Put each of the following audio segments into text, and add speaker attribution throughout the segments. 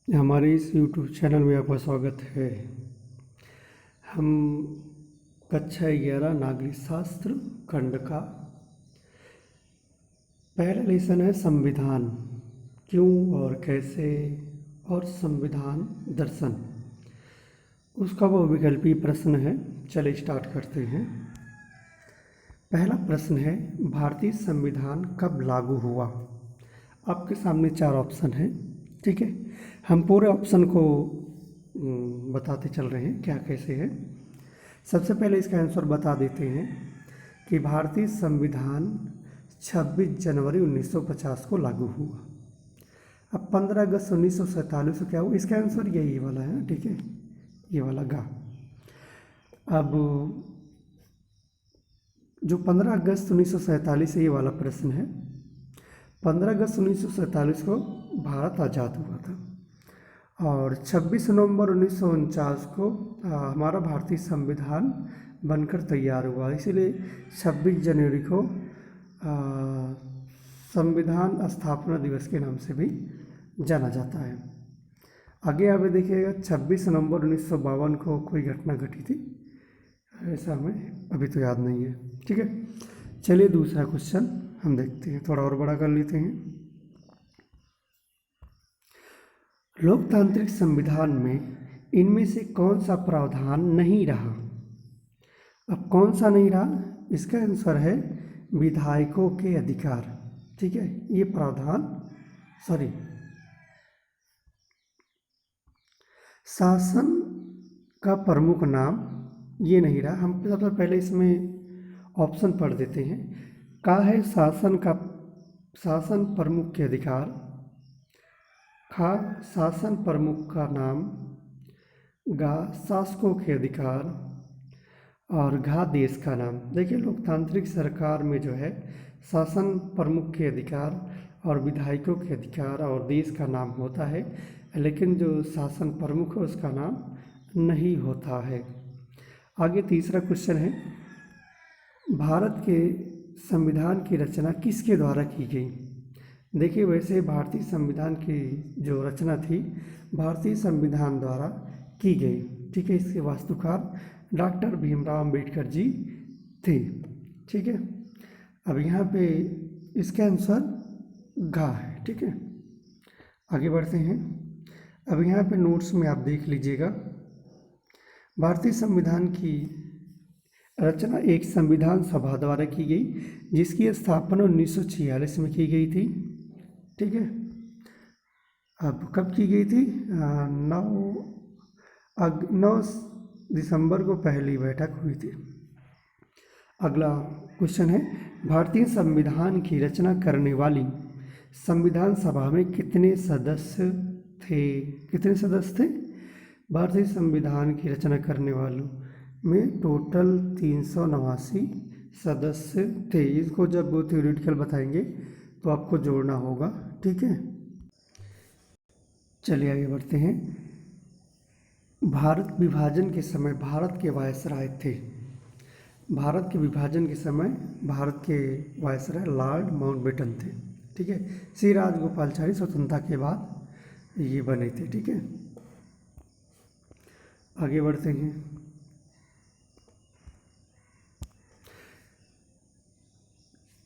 Speaker 1: हमारे इस YouTube channel में आपका स्वागत है। हम कक्षा 11 नागरिक शास्त्र खंड का पहला लेसन है संविधान, क्यों और कैसे और संविधान दर्शन। उसका वो विकल्पीय प्रश्न है। चलिए स्टार्ट करते हैं। पहला प्रश्न है, भारतीय संविधान कब लागू हुआ। आपके सामने 4 ऑप्शन हैं, ठीक है। हम पूरे ऑप्शन को बताते चल रहे हैं क्या कैसे है। सबसे पहले इसका आंसर बता देते हैं कि भारतीय संविधान 26 जनवरी 1950 को लागू हुआ। अब 15 अगस्त 1947 को क्या हुआ, इसका आंसर यही वाला है, ठीक है, ये वाला गा। अब जो 15 अगस्त 1947 है, ये वाला प्रश्न है। 15 अगस्त 1947 को भारत आज़ाद हुआ था और 26 नवंबर 1949 को हमारा भारतीय संविधान बनकर तैयार हुआ। इसीलिए 26 जनवरी को संविधान स्थापना दिवस के नाम से भी जाना जाता है। आगे आप देखिएगा, 26 नवंबर 1952 को कोई घटना घटी थी, ऐसा हमें अभी तो याद नहीं है, ठीक है। चलिए दूसरा क्वेश्चन हम देखते हैं, थोड़ा और बड़ा कर लेते हैं। लोकतांत्रिक संविधान में इनमें से कौन सा प्रावधान नहीं रहा। अब कौन सा नहीं रहा, इसका आंसर है विधायकों के अधिकार, ठीक है। ये प्रावधान शासन का प्रमुख नाम ये नहीं रहा। हम सबसे पहले इसमें ऑप्शन पढ़ देते हैं। का है शासन प्रमुख के अधिकार, खा शासन प्रमुख का नाम, गा शासकों के अधिकार और घा देश का नाम। देखिए, लोकतांत्रिक सरकार में जो है शासन प्रमुख के अधिकार और विधायकों के अधिकार और देश का नाम होता है, लेकिन जो शासन प्रमुख है उसका नाम नहीं होता है। आगे तीसरा क्वेश्चन है, भारत के संविधान की रचना किसके द्वारा की गई। देखिए, वैसे भारतीय संविधान की जो रचना थी भारतीय संविधान द्वारा की गई, ठीक है। इसके वास्तुकार डॉक्टर भीमराव अंबेडकर जी थे, ठीक है। अब यहाँ पे इसका आंसर घा है, ठीक है। आगे बढ़ते हैं। अब यहाँ पे नोट्स में आप देख लीजिएगा, भारतीय संविधान की रचना एक संविधान सभा द्वारा की गई, जिसकी स्थापना 1946 में की गई थी, ठीक है। अब कब की गई थी, 9 दिसंबर को पहली बैठक हुई थी। अगला क्वेश्चन है, भारतीय संविधान की रचना करने वाली संविधान सभा में कितने सदस्य थे। भारतीय संविधान की रचना करने वालों में टोटल 389 सदस्य थे। इसको जब वो थ्योरेटिकल बताएंगे तो आपको जोड़ना होगा, ठीक है। चलिए आगे बढ़ते हैं। भारत विभाजन के समय भारत के वायसराय थे। भारत के विभाजन के समय भारत के वायसराय लॉर्ड माउंटबेटन थे, ठीक है। श्री राजगोपालाचारी स्वतंत्रता के बाद ये बने थे, ठीक है। आगे बढ़ते हैं।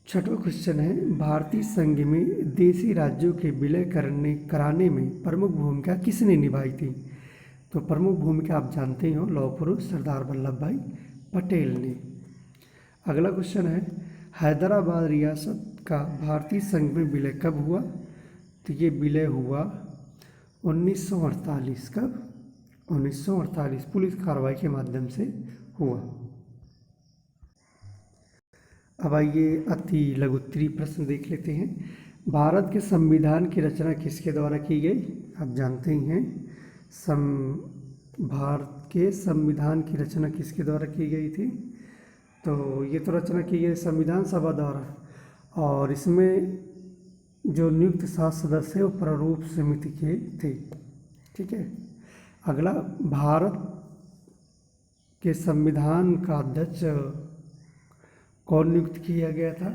Speaker 1: छठवां क्वेश्चन है, भारतीय संघ में देशी राज्यों के विलय कराने में प्रमुख भूमिका किसने निभाई थी। तो प्रमुख भूमिका आप जानते ही हो, लौह पुरुष सरदार वल्लभ भाई पटेल ने। अगला क्वेश्चन है, हैदराबाद रियासत का भारतीय संघ में विलय कब हुआ। तो ये विलय हुआ 1948। कब, 1948 पुलिस कार्रवाई के माध्यम से हुआ। अब आइए अति लघुत्तरीय प्रश्न देख लेते हैं। भारत के संविधान की रचना किसके द्वारा की गई। आप जानते ही हैं, भारत के संविधान की रचना किसके द्वारा की गई थी। तो ये तो रचना की गई संविधान सभा द्वारा, और इसमें जो नियुक्त 7 सदस्य वो प्रारूप समिति के थे, ठीक है। अगला, भारत के संविधान का अध्यक्ष कौन नियुक्त किया गया था।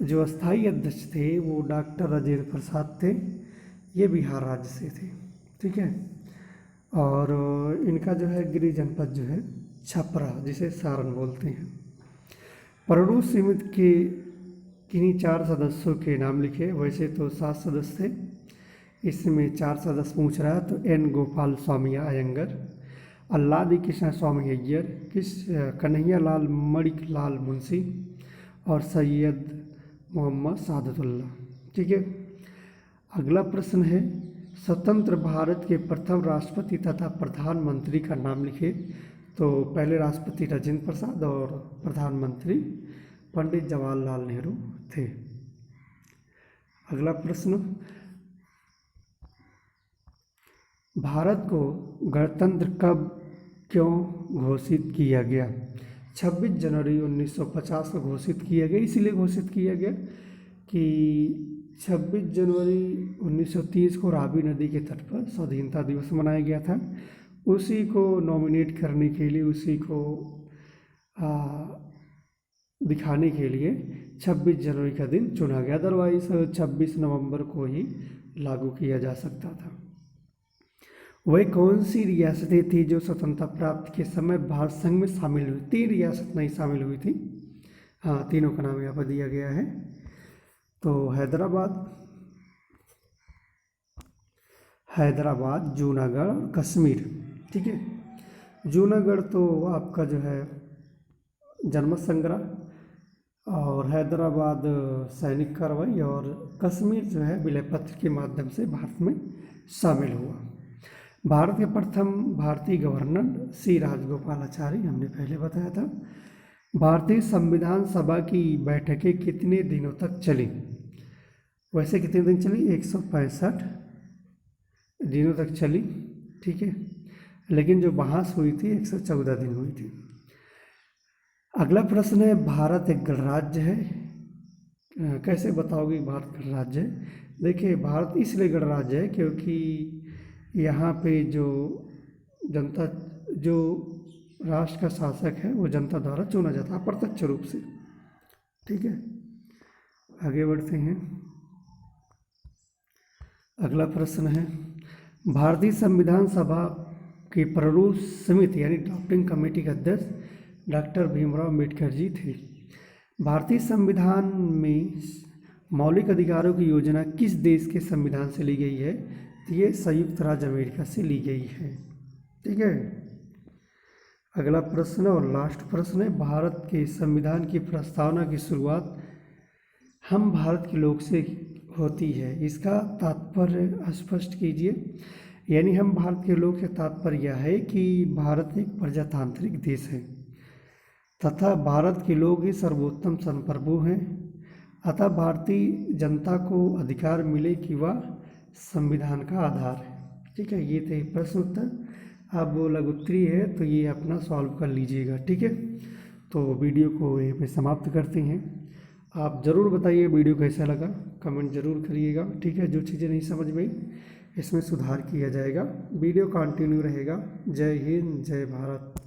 Speaker 1: जो अस्थायी अध्यक्ष थे वो डॉक्टर राजेंद्र प्रसाद थे, ये बिहार राज्य से थे, ठीक है। और इनका जो है गृह जनपद जो है छपरा, जिसे सारण बोलते हैं। परमाणु समिति के किन्हीं 4 सदस्यों के नाम लिखे। वैसे तो 7 सदस्य थे, इसमें 4 सदस्य पूछ रहा है तो एन गोपाल स्वामी अयंगर, अल्लादी कृष्ण स्वामी अय्यर, कन्हैया लाल मणिक लाल मुंशी और सैयद मोहम्मद सादतुल्ला। ठीक है। अगला प्रश्न है, स्वतंत्र भारत के प्रथम राष्ट्रपति तथा प्रधानमंत्री का नाम लिखे। तो पहले राष्ट्रपति राजेंद्र प्रसाद और प्रधानमंत्री पंडित जवाहरलाल नेहरू थे। अगला प्रश्न, भारत को गणतंत्र कब क्यों घोषित किया गया? 26 जनवरी 1950 को घोषित किया गया। इसलिए घोषित किया गया कि 26 जनवरी 1930 को रावी नदी के तट पर स्वाधीनता दिवस मनाया गया था। उसी को नॉमिनेट करने के लिए, उसी को दिखाने के लिए 26 जनवरी का दिन चुना गया। अदरवाइज 26 नवंबर को ही लागू किया जा सकता था। वह कौन सी रियासतें थी जो स्वतंत्रता प्राप्ति के समय भारत संघ में शामिल हुई? 3 रियासत नहीं शामिल हुई थी। हाँ, तीनों का नाम यहाँ पर दिया गया है। तो हैदराबाद, जूनागढ़ और कश्मीर। ठीक है। जूनागढ़ तो आपका जो है जनमत संग्रह, और हैदराबाद सैनिक कार्रवाई, और कश्मीर जो है विलय पत्र के माध्यम से भारत में शामिल हुआ। भारत के प्रथम भारतीय गवर्नर श्री राजगोपालाचारी, हमने पहले बताया था। भारतीय संविधान सभा की बैठकें कितने दिनों तक चली? वैसे कितने दिन चली? 165 दिनों तक चली। ठीक है। लेकिन जो बहस हुई थी 114 दिन हुई थी। अगला प्रश्न है, भारत एक गणराज्य है। कैसे बताओगे भारत गणराज्य है? देखिए, भारत इसलिए गणराज्य है क्योंकि यहाँ पे जो जनता, जो राष्ट्र का शासक है वो जनता द्वारा चुना जाता है अप्रत्यक्ष रूप से। ठीक है। आगे बढ़ते हैं। अगला प्रश्न है, भारतीय संविधान सभा की प्रारूप समिति यानी ड्राफ्टिंग कमेटी के अध्यक्ष डॉक्टर भीमराव अम्बेडकर जी थे। भारतीय संविधान में मौलिक अधिकारों की योजना किस देश के संविधान से ली गई है? तो ये संयुक्त राज्य अमेरिका से ली गई है। ठीक है। अगला प्रश्न और लास्ट प्रश्न है, भारत के संविधान की प्रस्तावना की शुरुआत हम भारत के लोग से होती है। इसका तात्पर्य स्पष्ट कीजिए। यानी हम भारत के लोग से तात्पर्य यह है कि भारत एक प्रजातांत्रिक देश है तथा भारत के लोग ही सर्वोत्तम संप्रभु हैं। अतः भारतीय जनता को अधिकार मिले कि वह संविधान का आधार है। ठीक है। ये थे प्रश्न उत्तर। अब वो लघुत्तरी है तो ये अपना सॉल्व कर लीजिएगा। ठीक है। तो वीडियो को यहीं पे समाप्त करते हैं। आप ज़रूर बताइए वीडियो कैसा लगा, कमेंट ज़रूर करिएगा। ठीक है। जो चीज़ें नहीं समझ में इसमें सुधार किया जाएगा। वीडियो कंटिन्यू रहेगा। जय हिंद, जय भारत।